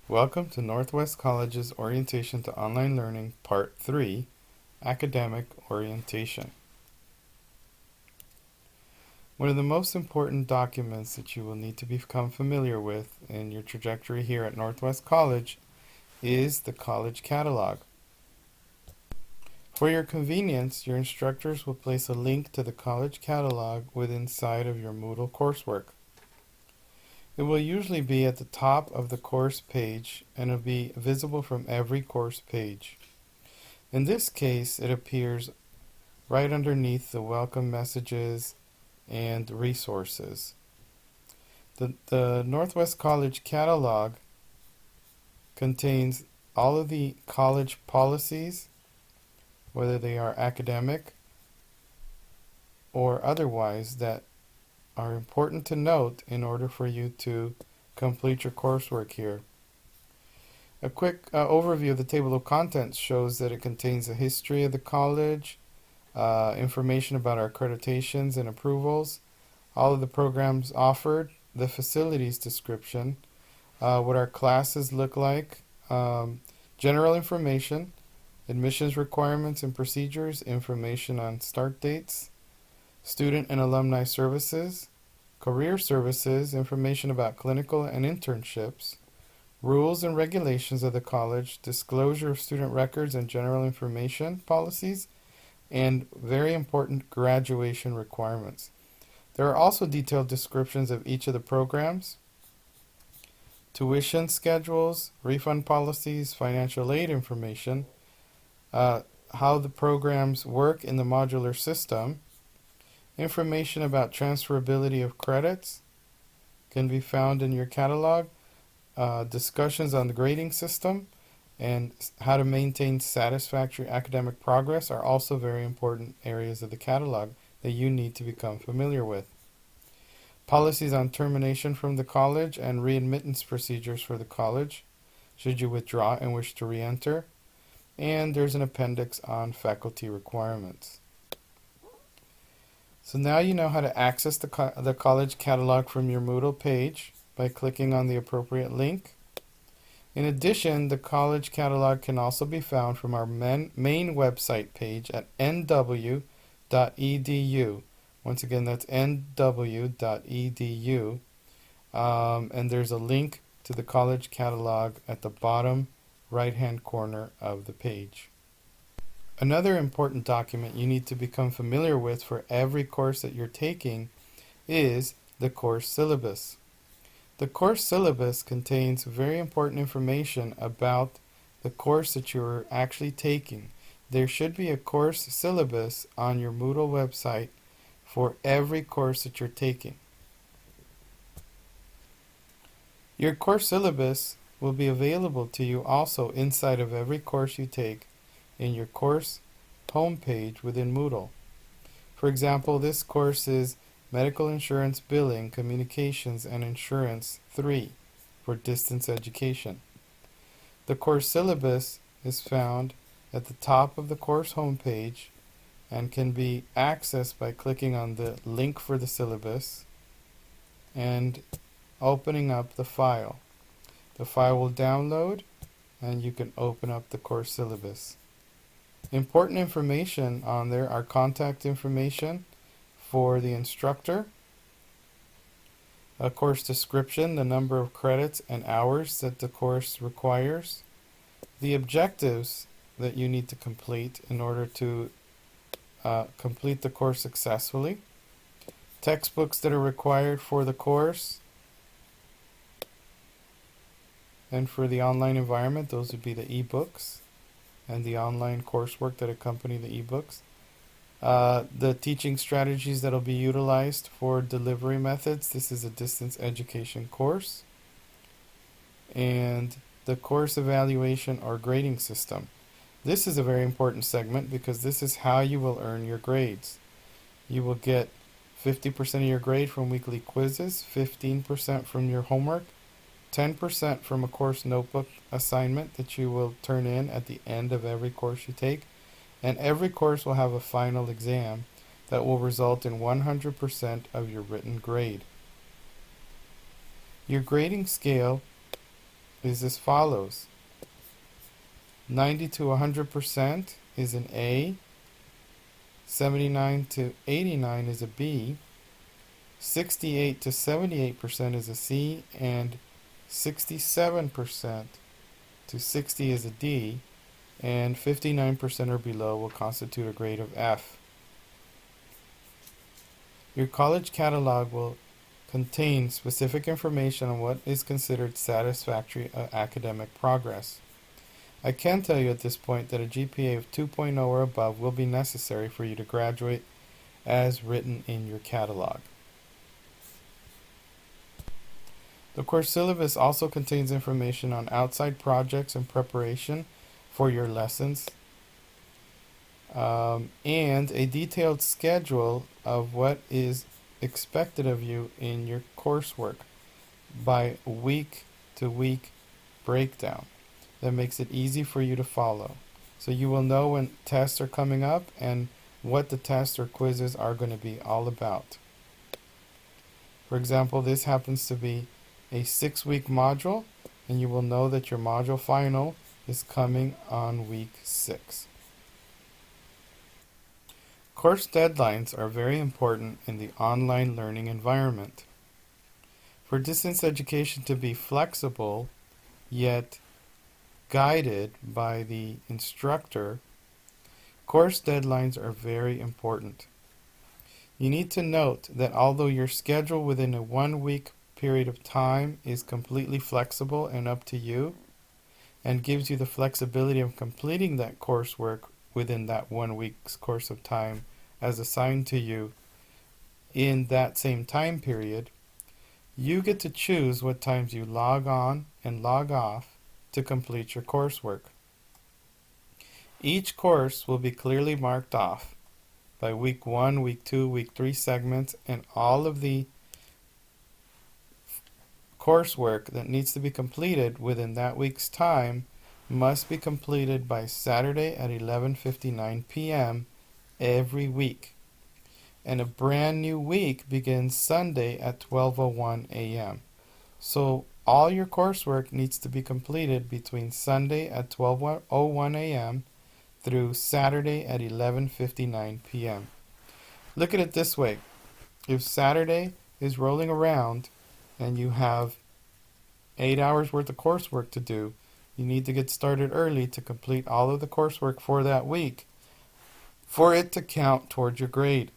Welcome to Northwest College's Orientation to Online Learning, Part 3, Academic Orientation. One of the most important documents that you will need to become familiar with in your trajectory here at Northwest College is the College Catalog. For your convenience, your instructors will place a link to the College Catalog inside of your Moodle coursework. It will usually be at the top of the course page and will be visible from every course page. In this case, it appears right underneath the welcome messages and resources. The Northwest College Catalog contains all of the college policies, whether they are academic or otherwise, that are important to note in order for you to complete your coursework here. A quick overview of the table of contents shows that it contains a history of the college, information about our accreditations and approvals, all of the programs offered, the facilities description, what our classes look like, general information, admissions requirements and procedures, information on start dates, student and alumni services, career services, information about clinical and internships, rules and regulations of the college, disclosure of student records and general information policies, and very important graduation requirements. There are also detailed descriptions of each of the programs, tuition schedules, refund policies, financial aid information, how the programs work in the modular system. Information about transferability of credits can be found in your catalog. Discussions on the grading system and how to maintain satisfactory academic progress are also very important areas of the catalog that you need to become familiar with. Policies on termination from the college and readmittance procedures for the college, should you withdraw and wish to re-enter. And there's an appendix on faculty requirements. So now you know how to access the college catalog from your Moodle page by clicking on the appropriate link. In addition, the college catalog can also be found from our main website page at nw.edu. Once again, that's nw.edu. And there's a link to the college catalog at the bottom right-hand corner of the page. Another important document you need to become familiar with for every course that you're taking is the course syllabus. The course syllabus contains very important information about the course that you're actually taking. There should be a course syllabus on your Moodle website for every course that you're taking. Your course syllabus will be available to you also inside of every course you take in your course homepage within Moodle. For example, this course is Medical Insurance Billing, Communications and Insurance 3 for distance education. The course syllabus is found at the top of the course homepage and can be accessed by clicking on the link for the syllabus and opening up the file. The file will download and you can open up the course syllabus. Important information on there are contact information for the instructor, a course description, the number of credits and hours that the course requires, the objectives that you need to complete in order to complete the course successfully, textbooks that are required for the course, and for the online environment, those would be the ebooks and the online coursework that accompany the ebooks. The teaching strategies that will be utilized for delivery methods. This is a distance education course. And the course evaluation or grading system. This is a very important segment because this is how you will earn your grades. You will get 50% of your grade from weekly quizzes, 15% from your homework, 10% from a course notebook assignment that you will turn in at the end of every course you take, and every course will have a final exam that will result in 100% of your written grade. Your grading scale is as follows. 90 to 100% is an A, 79 to 89 is a B, 68 to 78% is a C, and 67% to 60 is a D, and 59% or below will constitute a grade of F. Your college catalog will contain specific information on what is considered satisfactory academic progress. I can tell you at this point that a GPA of 2.0 or above will be necessary for you to graduate as written in your catalog. The course syllabus also contains information on outside projects and preparation for your lessons, and a detailed schedule of what is expected of you in your coursework by week-to-week breakdown. That makes it easy for you to follow. So you will know when tests are coming up and what the tests or quizzes are going to be all about. For example, this happens to be a 6-week module, and you will know that your module final is coming on week 6. Course deadlines are very important in the online learning environment. For distance education to be flexible, yet guided by the instructor, course deadlines are very important. You need to note that although your schedule within a 1-week period of time is completely flexible and up to you, and gives you the flexibility of completing that coursework within that 1 week's course of time as assigned to you in that same time period, you get to choose what times you log on and log off to complete your coursework. Each course will be clearly marked off by week 1, week 2, week 3 segments, and all of the coursework that needs to be completed within that week's time must be completed by Saturday at 11:59 p.m. every week. And a brand new week begins Sunday at 12:01 a.m. So all your coursework needs to be completed between Sunday at 12:01 a.m. through Saturday at 11:59 p.m. Look at it this way. If Saturday is rolling around and you have 8 hours worth of coursework to do, you need to get started early to complete all of the coursework for that week for it to count towards your grade.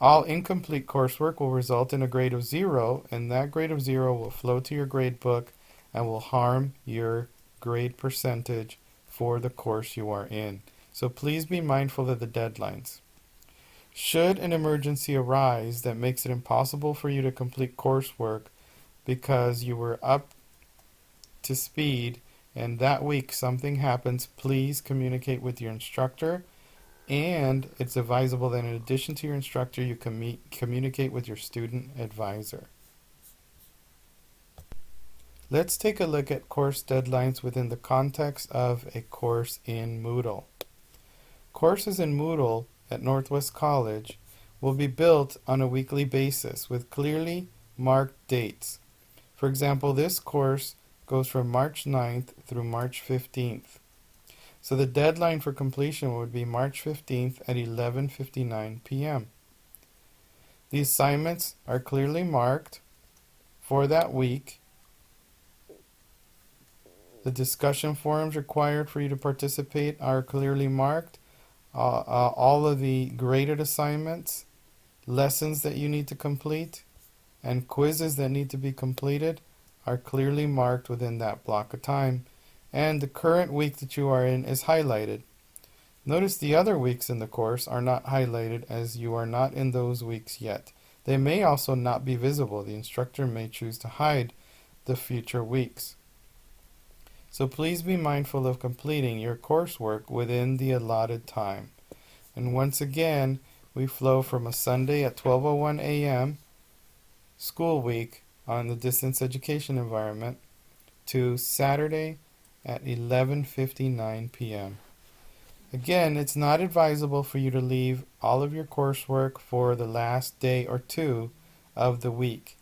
All incomplete coursework will result in a grade of 0, and that grade of 0 will flow to your grade book and will harm your grade percentage for the course you are in. So please be mindful of the deadlines. Should an emergency arise that makes it impossible for you to complete coursework because you were up to speed and that week something happens, please communicate with your instructor, and it's advisable that in addition to your instructor, you communicate with your student advisor. Let's take a look at course deadlines within the context of a course in Moodle. Courses in Moodle at Northwest College will be built on a weekly basis with clearly marked dates. For example, this course goes from March 9th through March 15th. So the deadline for completion would be March 15th at 11:59 p.m. The assignments are clearly marked for that week. The discussion forums required for you to participate are clearly marked. All of the graded assignments, lessons that you need to complete, and quizzes that need to be completed are clearly marked within that block of time, and the current week that you are in is highlighted. Notice the other weeks in the course are not highlighted as you are not in those weeks yet. They may also not be visible. The instructor may choose to hide the future weeks. So please be mindful of completing your coursework within the allotted time. And once again, we flow from a Sunday at 12:01 a.m. school week on the distance education environment to Saturday at 11:59 p.m. Again, it's not advisable for you to leave all of your coursework for the last day or two of the week.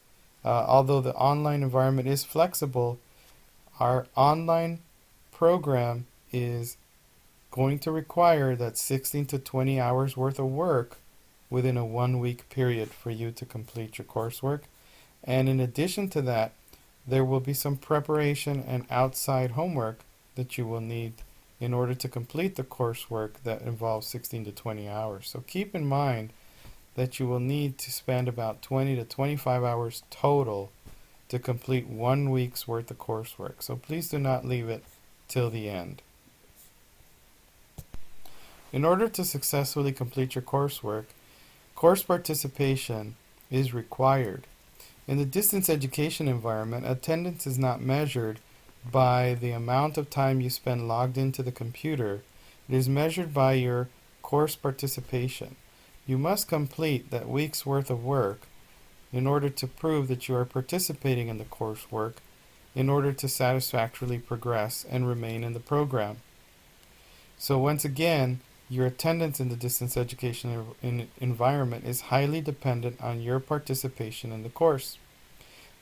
Although the online environment is flexible, Our online program is going to require that 16 to 20 hours worth of work within a 1 week period for you to complete your coursework. And in addition to that, there will be some preparation and outside homework that you will need in order to complete the coursework that involves 16 to 20 hours. So keep in mind that you will need to spend about 20 to 25 hours total to complete 1 week's worth of coursework. So please do not leave it till the end. In order to successfully complete your coursework, course participation is required. In the distance education environment, attendance is not measured by the amount of time you spend logged into the computer. It is measured by your course participation. You must complete that week's worth of work in order to prove that you are participating in the coursework in order to satisfactorily progress and remain in the program. So once again, your attendance in the distance education environment is highly dependent on your participation in the course.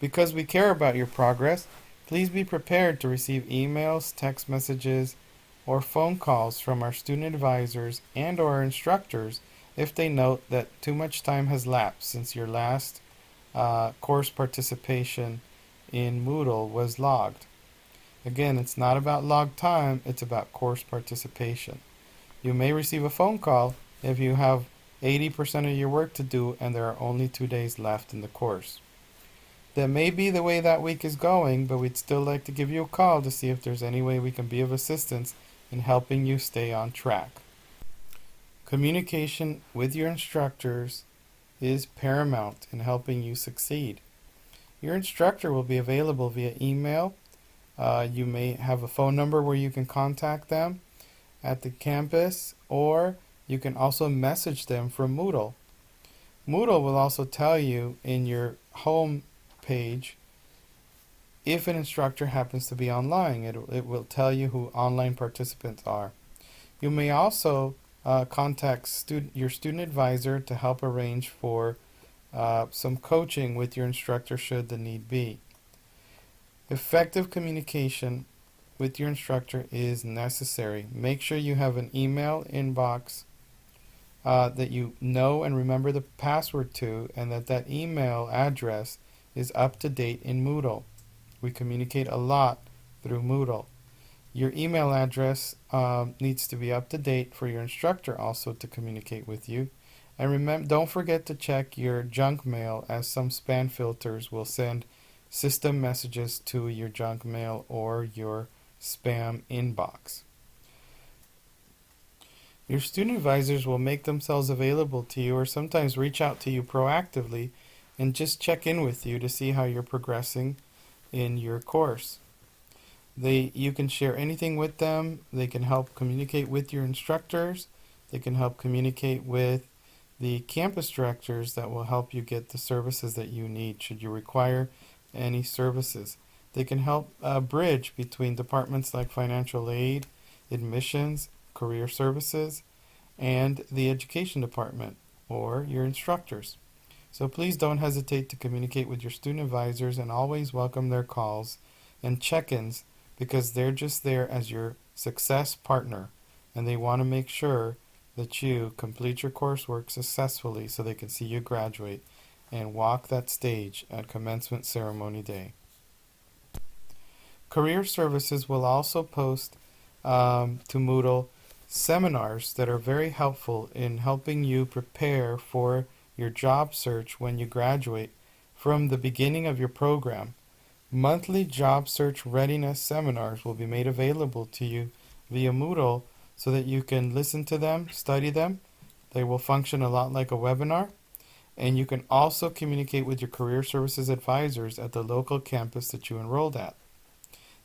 Because we care about your progress, please be prepared to receive emails, text messages, or phone calls from our student advisors and or our instructors if they note that too much time has lapsed since your last course participation in Moodle was logged. Again, it's not about log time, it's about course participation. You may receive a phone call if you have 80% of your work to do and there are only 2 days left in the course. That may be the way that week is going, but we'd still like to give you a call to see if there's any way we can be of assistance in helping you stay on track. Communication with your instructors is paramount in helping you succeed. Your instructor will be available via email. You may have a phone number where you can contact them at the campus, or you can also message them from Moodle. Moodle will also tell you in your home page if an instructor happens to be online. It will tell you who online participants are. You may also contact your student advisor to help arrange for some coaching with your instructor should the need be. Effective communication with your instructor is necessary. Make sure you have an email inbox that you know and remember the password to, and that email address is up to date in Moodle. We communicate a lot through Moodle. Your email address needs to be up to date for your instructor also to communicate with you. And remember, don't forget to check your junk mail, as some spam filters will send system messages to your junk mail or your spam inbox. Your student advisors will make themselves available to you or sometimes reach out to you proactively and just check in with you to see how you're progressing in your course. You can share anything with them. They can help communicate with your instructors. They can help communicate with the campus directors that will help you get the services that you need should you require any services. They can help bridge between departments like financial aid, admissions, career services, and the education department or your instructors. So please don't hesitate to communicate with your student advisors and always welcome their calls and check-ins, because they're just there as your success partner and they want to make sure that you complete your coursework successfully so they can see you graduate and walk that stage at commencement ceremony day. Career Services will also post to Moodle seminars that are very helpful in helping you prepare for your job search when you graduate from the beginning of your program. Monthly job search readiness seminars will be made available to you via Moodle so that you can listen to them, study them. They will function a lot like a webinar. And you can also communicate with your career services advisors at the local campus that you enrolled at.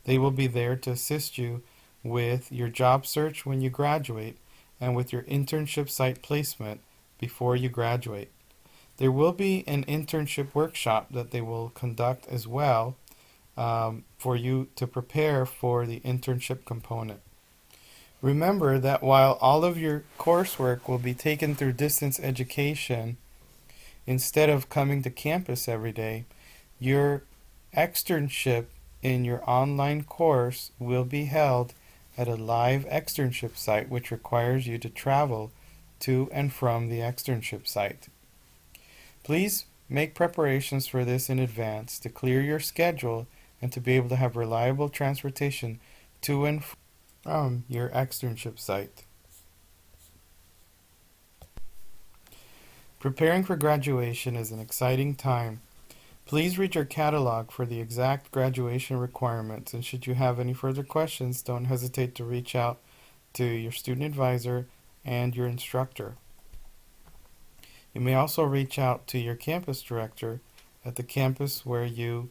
They will be there to assist you with your job search when you graduate and with your internship site placement before you graduate. There will be an internship workshop that they will conduct as well for you to prepare for the internship component. Remember that while all of your coursework will be taken through distance education, instead of coming to campus every day, your externship in your online course will be held at a live externship site, which requires you to travel to and from the externship site. Please make preparations for this in advance to clear your schedule and to be able to have reliable transportation to and from your externship site. Preparing for graduation is an exciting time. Please read your catalog for the exact graduation requirements, and should you have any further questions, don't hesitate to reach out to your student advisor and your instructor. You may also reach out to your campus director at the campus where you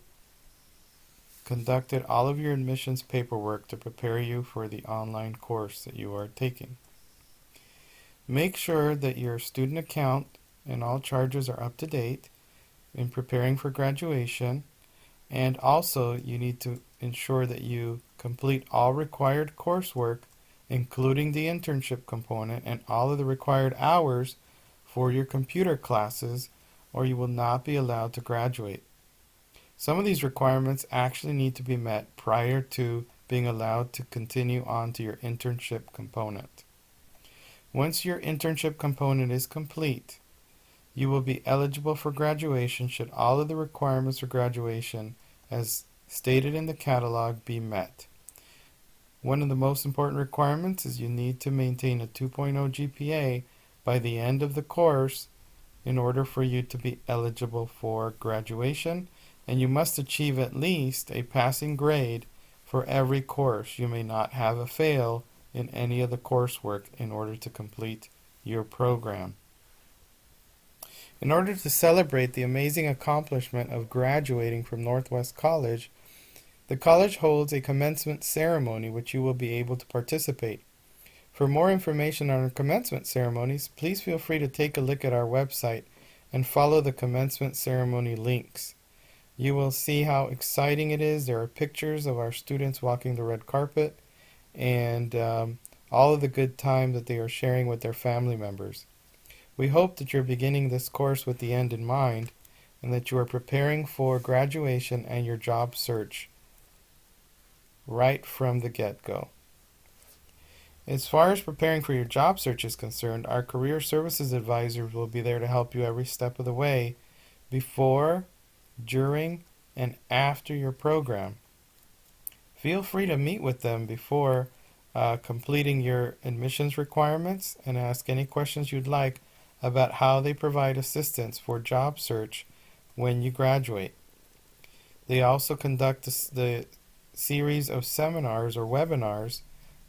conducted all of your admissions paperwork to prepare you for the online course that you are taking. Make sure that your student account and all charges are up to date in preparing for graduation, and also you need to ensure that you complete all required coursework, including the internship component and all of the required hours for your computer classes, or you will not be allowed to graduate. Some of these requirements actually need to be met prior to being allowed to continue on to your internship component. Once your internship component is complete, you will be eligible for graduation should all of the requirements for graduation, as stated in the catalog, be met. One of the most important requirements is you need to maintain a 2.0 GPA by the end of the course in order for you to be eligible for graduation, and you must achieve at least a passing grade for every course. You may not have a fail in any of the coursework in order to complete your program. In order to celebrate the amazing accomplishment of graduating from Northwest College, the college holds a commencement ceremony which you will be able to participate. For more information on our commencement ceremonies, please feel free to take a look at our website and follow the commencement ceremony links. You will see how exciting it is. There are pictures of our students walking the red carpet and all of the good time that they are sharing with their family members. We hope that you're beginning this course with the end in mind and that you are preparing for graduation and your job search right from the get-go. As far as preparing for your job search is concerned, our career services advisors will be there to help you every step of the way before, during, and after your program. Feel free to meet with them before completing your admissions requirements and ask any questions you'd like about how they provide assistance for job search when you graduate. They also conduct the series of seminars or webinars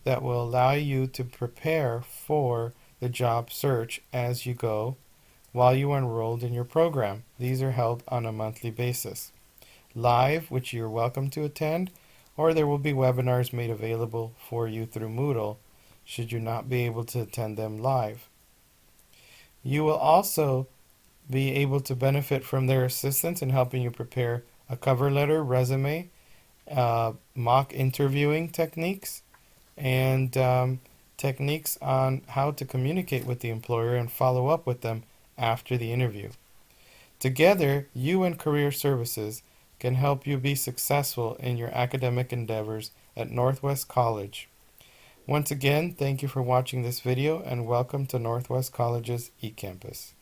that will allow you to prepare for the job search as you go while you are enrolled in your program. These are held on a monthly basis. Live, which you're welcome to attend, or there will be webinars made available for you through Moodle should you not be able to attend them live. You will also be able to benefit from their assistance in helping you prepare a cover letter, resume, mock interviewing techniques, and techniques on how to communicate with the employer and follow up with them after the interview. Together, you and Career Services can help you be successful in your academic endeavors at Northwest College. Once again, thank you for watching this video and welcome to Northwest College's eCampus.